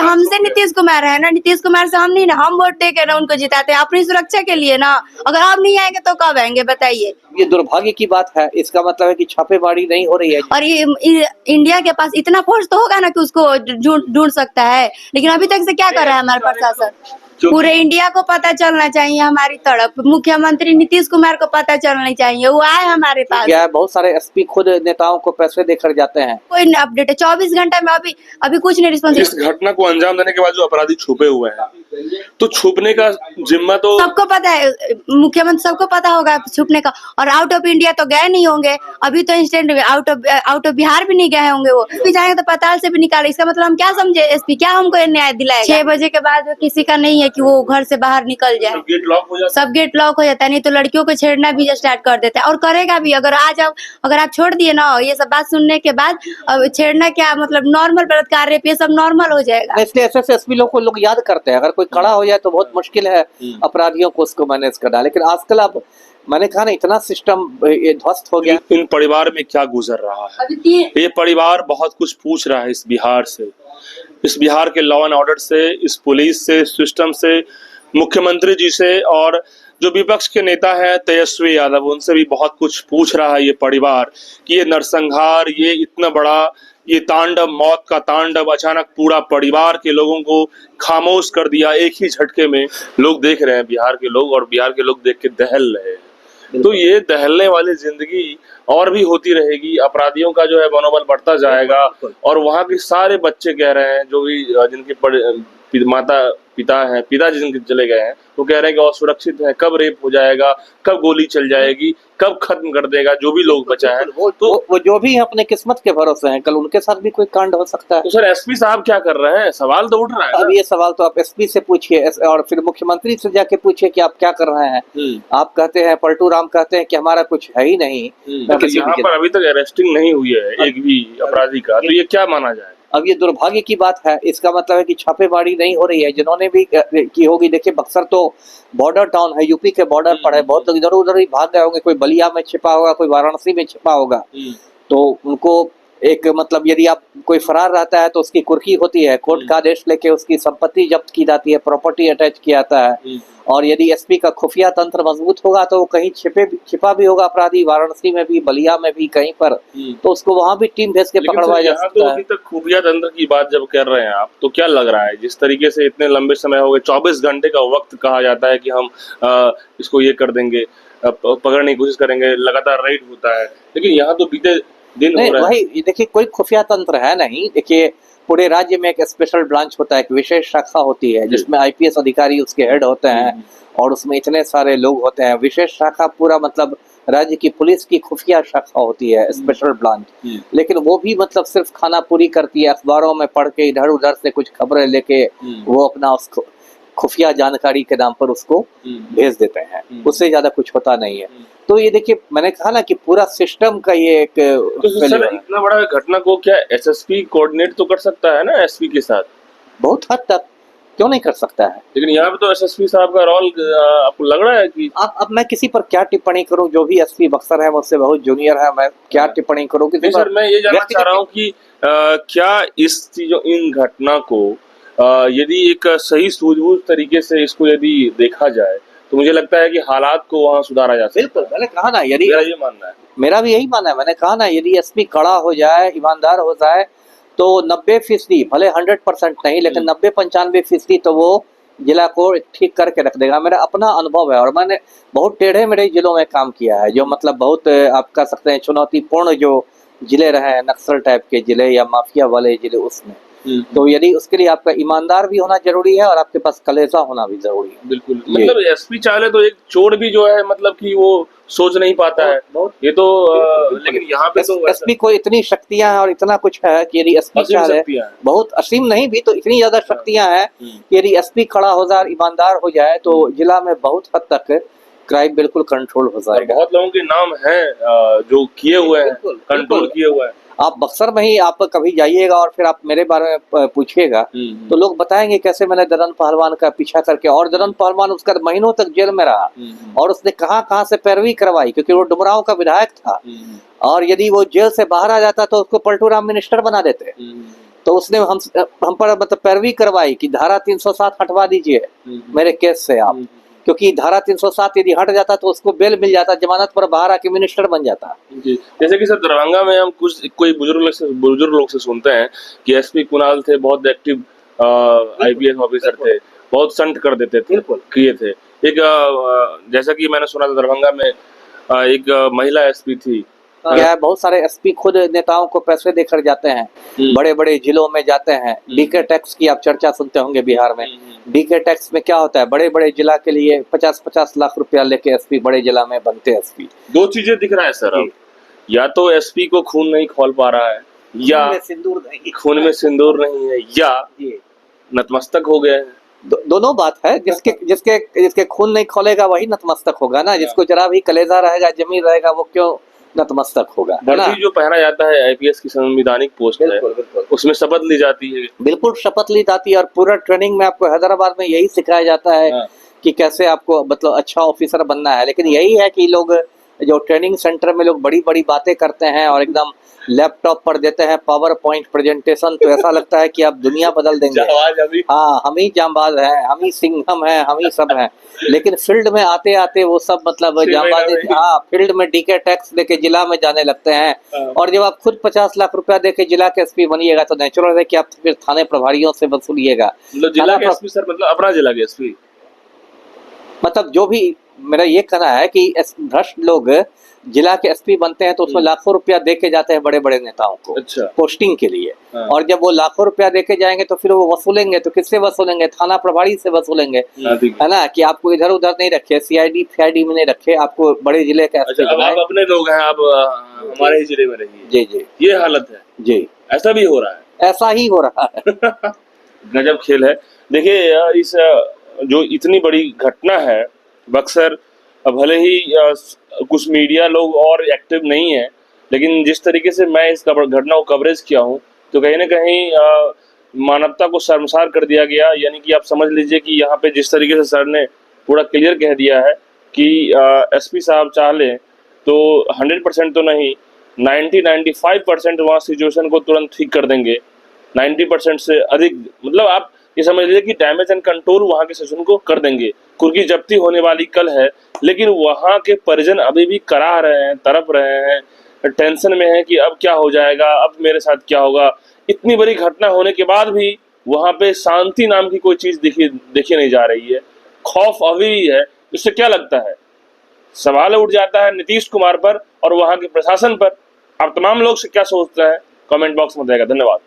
हमसे नीतीश कुमार है ना, नीतीश कुमार से हम नहीं ना, हम वोट दे के ना उनको जिताते हैं अपनी सुरक्षा के लिए ना। अगर आप नहीं आएंगे तो कब आएंगे बताइए। ये दुर्भाग्य की बात है, इसका मतलब है कि छापेमारी नहीं हो रही है। और ये इंडिया के पास इतना फोर्स तो होगा ना कि उसको ढूंढ सकता है, लेकिन अभी तक से क्या कर रहा है हमारा प्रशासन। पूरे इंडिया को पता चलना चाहिए हमारी तरफ, मुख्यमंत्री नीतीश कुमार को पता चलना चाहिए, वो आए हमारे पास। क्या है, बहुत सारे एसपी खुद नेताओं को पैसे देकर जाते हैं, कोई अपडेट है 24 घंटे में, अभी कुछ नहीं रिस्पॉन्स। इस घटना को अंजाम देने के बाद जो अपराधी छुपे हुए हैं, तो छुपने का जिम्मा तो सबको पता है, मुख्यमंत्री सबको पता होगा छुपने का। और आउट ऑफ इंडिया तो गए नहीं होंगे अभी, तो इंस्टेंट आउट ऑफ बिहार भी नहीं गए होंगे। वो एसपी जाएंगे तो पताल से भी निकाले, इसका मतलब हम क्या समझे, एसपी क्या हमको न्याय दिलाएगा। 6 बजे के बाद किसी का नहीं है कि वो घर से बाहर निकल जाए, गेट लॉक हो जाता है। सब गेट लॉक हो जाता है। नहीं तो लड़कियों को छेड़ना भी स्टार्ट कर देता है, और करेगा भी। अगर आप छोड़ दिए ना ये सब बात सुनने के बाद, अब छेड़ना क्या मतलब नॉर्मल बलात्कार रेप ये सब नॉर्मल हो जाएगा। इसलिए ऐसे एसपी लोग को लोग याद करते हैं। अगर कोई खड़ा हो जाए तो बहुत मुश्किल है अपराधियों को उसको मैनेज करना। लेकिन आजकल अब मैंने कहा ना, इतना सिस्टम ये ध्वस्त हो गया। इन परिवार में क्या गुजर रहा है, ये परिवार बहुत कुछ पूछ रहा है इस बिहार से, इस बिहार के लॉ एंड ऑर्डर से, इस पुलिस से, सिस्टम से, मुख्यमंत्री जी से, और जो विपक्ष के नेता हैं तेजस्वी यादव, उनसे भी बहुत कुछ पूछ रहा है ये परिवार कि ये नरसंहार, ये इतना बड़ा ये तांडव, मौत का तांडव अचानक पूरा परिवार के लोगों को खामोश कर दिया एक ही झटके में। लोग देख रहे हैं बिहार के लोग, और बिहार के लोग देख के दहल रहे हैं। तो ये दहलने वाली जिंदगी और भी होती रहेगी, अपराधियों का जो है मनोबल बढ़ता जाएगा। और वहाँ के सारे बच्चे कह रहे हैं, जो भी जिनके माता पिता हैं, पिताजी जिनके चले गए हैं, वो कह रहे हैं कि असुरक्षित है, कब रेप हो जाएगा, कब गोली चल जाएगी, कब खत्म कर देगा जो भी लोग बचा है। तो वो जो भी अपने किस्मत के भरोसे हैं, कल उनके साथ भी कोई कांड हो सकता है। तो सर एसपी साहब क्या कर रहे हैं, सवाल तो उठ रहा है। अब ये सवाल तो आप एसपी से पूछिए, और फिर मुख्यमंत्री से जाके पूछिए कि आप क्या कर रहे हैं। आप कहते हैं, पलटू राम कहते हैं कि हमारा कुछ है ही नहीं। यहाँ पर अभी तक अरेस्टिंग नहीं हुई है एक भी अपराधी का, तो ये क्या माना जाए। अब ये दुर्भाग्य की बात है। इसका मतलब है कि छापेमारी नहीं हो रही है। जिन्होंने भी की होगी, देखिए बक्सर तो बॉर्डर टाउन है, यूपी के बॉर्डर पर है, बहुत लोग इधर उधर ही भाग गए होंगे, कोई बलिया में छिपा होगा, कोई वाराणसी में छिपा होगा। तो उनको एक मतलब, यदि आप कोई फरार रहता है तो उसकी कुर्की होती है, कोर्ट का आदेश लेके उसकी संपत्ति जब्त की जाती है, प्रॉपर्टी अटैच किया जाता है। और यदि एसपी का खुफिया तंत्र मजबूत होगा तो वो कहीं छिपा भी होगा अपराधी, वाराणसी में भी, बलिया में भी, कहीं पर, तो उसको वहां भी टीम भेज के पकड़वाया जा सकता है। अभी तक खुफिया तंत्र की बात जब कर रहे हैं आप, तो क्या लग रहा है, जिस तरीके से इतने लंबे समय हो गए, 24 घंटे का वक्त कहा जाता है कि हम इसको ये कर देंगे, पकड़ने की कोशिश करेंगे, लगातार रेड होता है, लेकिन यहाँ तो बीते दिन हो रहा है। भाई देखिए, कोई खुफिया तंत्र है नहीं। देखिए पूरे राज्य में एक स्पेशल ब्रांच होता है, एक विशेष शाखा होती है जिसमें आईपीएस अधिकारी उसके हेड होते हैं, और उसमें इतने सारे लोग होते हैं। विशेष शाखा पूरा मतलब राज्य की पुलिस की खुफिया शाखा होती है, स्पेशल ब्रांच। लेकिन वो भी मतलब सिर्फ खाना पूरी करती है, अखबारों में पढ़ के इधर उधर से कुछ खबरें लेके वो अपना उसको खुफिया जानकारी के नाम पर उसको भेज देते हैं, उससे ज्यादा कुछ होता नहीं है। तो ये देखिए, मैंने कहा ना कि पूरा सिस्टम का ये एक तो सर इतना बड़ा घटना को क्या एसएसपी कोऑर्डिनेट तो कर सकता है ना एसपी के साथ, बहुत हद तक, क्यों नहीं कर सकता है। लेकिन यहाँ पे तो एसएसपी साहब का रोल आपको लग रहा है कि अब मैं किसी पर क्या टिप्पणी करूं, जो भी एसपी बक्सर है मुझसे बहुत जूनियर है, मैं क्या टिप्पणी करूं किसी पर। सर मैं ये जानना चाह रहा हूँ कि क्या इस चीजों, इन घटना को यदि एक सही सूझबूझ तरीके से इसको यदि देखा जाए, तो मुझे लगता है कि हालात को वहाँ सुधारा जा सकता है। बिल्कुल, मैंने कहा ना, यदि मेरा ये मानना है, मेरा भी यही मानना है। मैंने कहा ना, यदि एसपी कड़ा हो जाए, ईमानदार हो जाए, तो 90% भले 100% नहीं, लेकिन 90-95% तो वो जिला को ठीक करके रख देगा। मेरा अपना अनुभव है, और मैंने बहुत टेढ़े मेढ़े जिलों में काम किया है, जो मतलब बहुत आप कह सकते हैं चुनौतीपूर्ण जो जिले रहे हैं, नक्सल टाइप के जिले या माफिया वाले जिले, उसमें। तो यदि उसके लिए आपका ईमानदार भी होना जरूरी है और आपके पास कलेजा होना भी जरूरी है। बिल्कुल, मतलब एसपी चाहे तो एक चोर भी जो है मतलब कि वो सोच नहीं पाता है ये तो, लेकिन यहाँ पे तो एसपी को इतनी शक्तियां हैं और इतना कुछ है कि यदि एसपी चाहे, बहुत असीम नहीं भी तो इतनी ज्यादा शक्तियां हैं कि यदि एसपी खड़ा हो जाए, ईमानदार हो जाए, तो जिला में बहुत हद तक क्राइम बिल्कुल कंट्रोल हो जाएगा। बहुत लोगों के नाम हैं जो किए हुए हैं, कंट्रोल किए हुए हैं। आप बक्सर में ही आप कभी जाइएगा और फिर आप मेरे बारे में पूछिएगा, तो लोग बताएंगे कैसे मैंने ददन पहलवान का पीछा करके, और ददन पहलवान उसका महीनों तक जेल में रहा, और उसने कहाँ से पैरवी करवाई, क्योंकि वो डुमरांव का विधायक था, और यदि वो जेल से बाहर आ जाता तो उसको पलटू राम मिनिस्टर बना देते। तो उसने हम पर मतलब पैरवी करवाई कि धारा 307 हटवा दीजिए मेरे केस से आप, क्योंकि धारा 307 यदि हट जाता तो उसको बेल मिल जाता, जमानत पर बाहर आके मिनिस्टर बन जाता। जी, जैसे कि सर दरभंगा में हम कोई बुजुर्ग लोग से सुनते हैं कि एसपी कुणाल थे, बहुत एक्टिव आईपीएस ऑफिसर थे, बहुत संट कर देते थे, किए थे। एक जैसा कि मैंने सुना था दरभंगा में एक महिला एसपी थी। क्या है, बहुत सारे एसपी खुद नेताओं को पैसे देकर जाते हैं, बड़े बड़े जिलों में जाते हैं। डीके टैक्स की आप चर्चा सुनते होंगे बिहार में। डीके टैक्स में क्या होता है, बड़े बड़े जिला के लिए 50-50 लाख रुपया लेके एसपी बड़े जिला में बनते एसपी। दो चीजें दिख रहा है सर अब, या तो एसपी को खून नहीं खोल पा रहा है, या खून में सिंदूर नहीं है, या नतमस्तक हो गए हैं। दोनों बात है। जिसके खून नहीं खोलेगा वही नतमस्तक होगा ना, जिसको जरा भी कलेजा रहेगा, जमीन रहेगा, वो क्यों नतमस्तक होगा। वर्दी जो पहना जाता है आईपीएस की संवैधानिक पोस्ट है, उसमें शपथ ली जाती है। बिल्कुल शपथ ली जाती है, और पूरा ट्रेनिंग में आपको हैदराबाद में यही सिखाया जाता है कि कैसे आपको मतलब अच्छा ऑफिसर बनना है। लेकिन यही है कि लोग जो ट्रेनिंग सेंटर में लोग बड़ी बड़ी बातें करते हैं और एकदम लैपटॉप पर देते हैं पावर पॉइंट प्रेजेंटेशन, तो ऐसा लगता है कि आप दुनिया बदल देंगे। हाँ, हम ही जांबाज हैं, हम ही सिंघम हैं, हम ही सब हैं। लेकिन फील्ड में आते आते वो सब मतलब जांबाज, हाँ, फील्ड में डीके टैक्स देके जिला में जाने लगते हैं। और जब आप खुद 50 लाख रुपया देके जिला के एसपी बनिएगा तो नेचुरल है कि आप फिर थाने प्रभारियों से वसूलिएगा। जिला के एसपी सर मतलब अपना जिला के एसपी, मतलब जो भी मेरा ये कहना है कि भ्रष्ट लोग जिला के एसपी बनते हैं तो उसमें लाखों रुपया दे के जाते हैं बड़े बड़े नेताओं को। अच्छा। पोस्टिंग के लिए। और जब वो लाखों रुपया दे के जाएंगे तो फिर वो वसूलेंगे, तो किससे वसूलेंगे? थाना प्रभारी से वसूलेंगे, है ना, कि आपको इधर उधर नहीं रखे, सीआईडी फीआईडी में नहीं रखे, आपको बड़े जिले का एसपी बनाए। आप अपने लोग हैं, आप हमारे ही जिले में रहिए। जी जी, ये हालत है जी, ऐसा भी हो रहा है, ऐसा ही हो रहा है। गजब खेल है। देखिए इस जो इतनी बड़ी घटना है बक्सर, भले ही कुछ मीडिया लोग और एक्टिव नहीं है, लेकिन जिस तरीके से मैं इस घटना को कवरेज किया हूँ तो कहीं ना कहीं मानवता को शर्मसार कर दिया गया। यानी कि आप समझ लीजिए कि यहाँ पे जिस तरीके से सर ने पूरा क्लियर कह दिया है कि एसपी साहब चाह लें तो 100% तो नहीं, 90-95% वहाँ सिचुएशन को तुरंत ठीक कर देंगे। 90% से अधिक, मतलब आप ये समझ लीजिए कि डैमेज एंड कंट्रोल वहाँ के सिचुएशन को कर देंगे। कुर्की जब्ती होने वाली कल है, लेकिन वहाँ के परिजन अभी भी करा रहे हैं, तड़प रहे हैं, टेंशन में है कि अब क्या हो जाएगा, अब मेरे साथ क्या होगा। इतनी बड़ी घटना होने के बाद भी वहाँ पे शांति नाम की कोई चीज देखी नहीं जा रही है। खौफ अभी भी है। इससे क्या लगता है? सवाल उठ जाता है नीतीश कुमार पर और वहाँ के प्रशासन पर। आप तमाम लोग से क्या सोचते हैं कमेंट बॉक्स में बताइएगा। धन्यवाद।